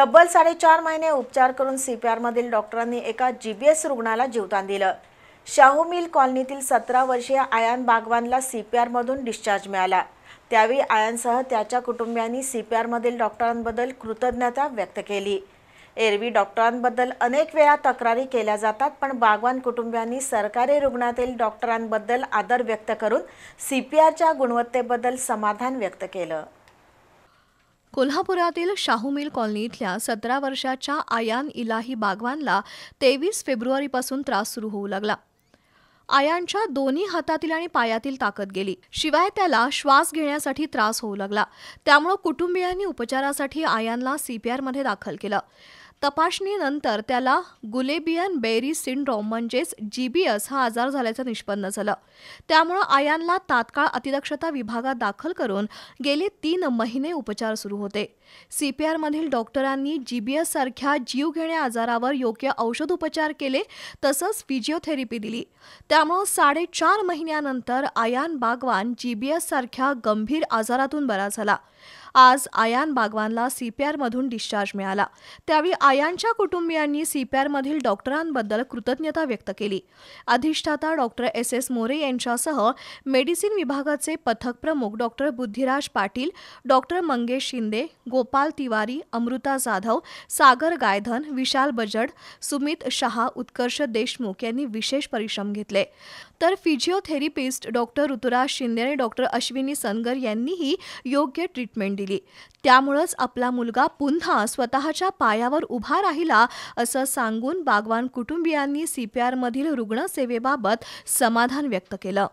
तब्बल 4.5 महिने उपचार करून सीपीआर मधील डॉक्टरांनी एका जीबीएस रुग्णाला जीवदान दिलं। शाहू मिल कॉलनीतील 17 वर्षीय आयान बागवानला सीपीआर मधून डिस्चार्ज मिळाला। त्यावेळी आयानसह त्याच्या कुटुंबियांनी सीपीआर मधील डॉक्टरांबद्दल कृतज्ञता व्यक्त केली। एरवी डॉक्टरांबद्दल अनेक वेळा तक्रारी केल्या जातात, पण बागवान कुटुंबियांनी सरकारी रुग्णातील डॉक्टरांबद्दल आदर व्यक्त करून सीपीआरच्या गुणवत्तेबद्दल समाधान व्यक्त केलं। कोल्हापुरातील शाहू मिल कॉलनी इथल्या 17 वर्षाच्या आयान इलाही बागवानला 23 फेब्रुवारीपासून त्रास सुरू होऊ लागला। आयानच्या दोन्ही हातातील आणि पायातील ताकद गेली, शिवाय त्याला श्वास घेण्यासाठी त्रास होऊ लागला। त्यामुळे कुटुंबियांनी उपचारासाठी आयानला सीपीआरमध्ये दाखल केलं। तपासणीनंतर त्याला गुलेबियन बेरी सिंड्रोम म्हणजेच जीबीएस हा आजार झाल्याचं निष्पन्न झालं। त्यामुळे आयानला तात्काळ अतिदक्षता विभागात दाखल करून गेले 3 महिने उपचार सुरू होते। सीपीआरमधील डॉक्टरांनी जीबीएस सारख्या जीवघेण्या आजारावर योग्य औषध उपचार केले, तसंच फिजिओथेरपी दिली। त्यामुळे 4.5 महिन्यानंतर आयान बागवान जीबीएस सारख्या गंभीर आजारातून बरा झाला। आज आयान बागवानला सीपीआरमधून डिस्चार्ज मिळाला। त्यावेळी आयानच्या कुटुंबियांनी सीपीआरमधील डॉक्टरांबद्दल कृतज्ञता व्यक्त केली। अधिष्ठाता डॉक्टर एस मोरे यांच्यासह मेडिसिन विभागाचे पथक प्रमुख डॉक्टर बुद्धिराज पाटील, डॉक्टर मंगेश शिंदे, गोपाल तिवारी, अमृता जाधव, सागर गायधन, विशाल बजड, सुमित शहा, उत्कर्ष देशमुख यांनी विशेष परिश्रम घेतले। तर फिजिओथेरपिस्ट डॉक्टर ऋतुराज शिंदे आणि डॉक्टर अश्विनी सनगर यांनीही योग्य ट्रीटमेंट दिली। त्यामुळेच आपला मुलगा पुन्हा स्वतःच्या पायावर उभा राहिला असं सांगून बागवान कुटुंबियांनी सीपीआरमधील रुग्णसेवेबाबत समाधान व्यक्त केलं।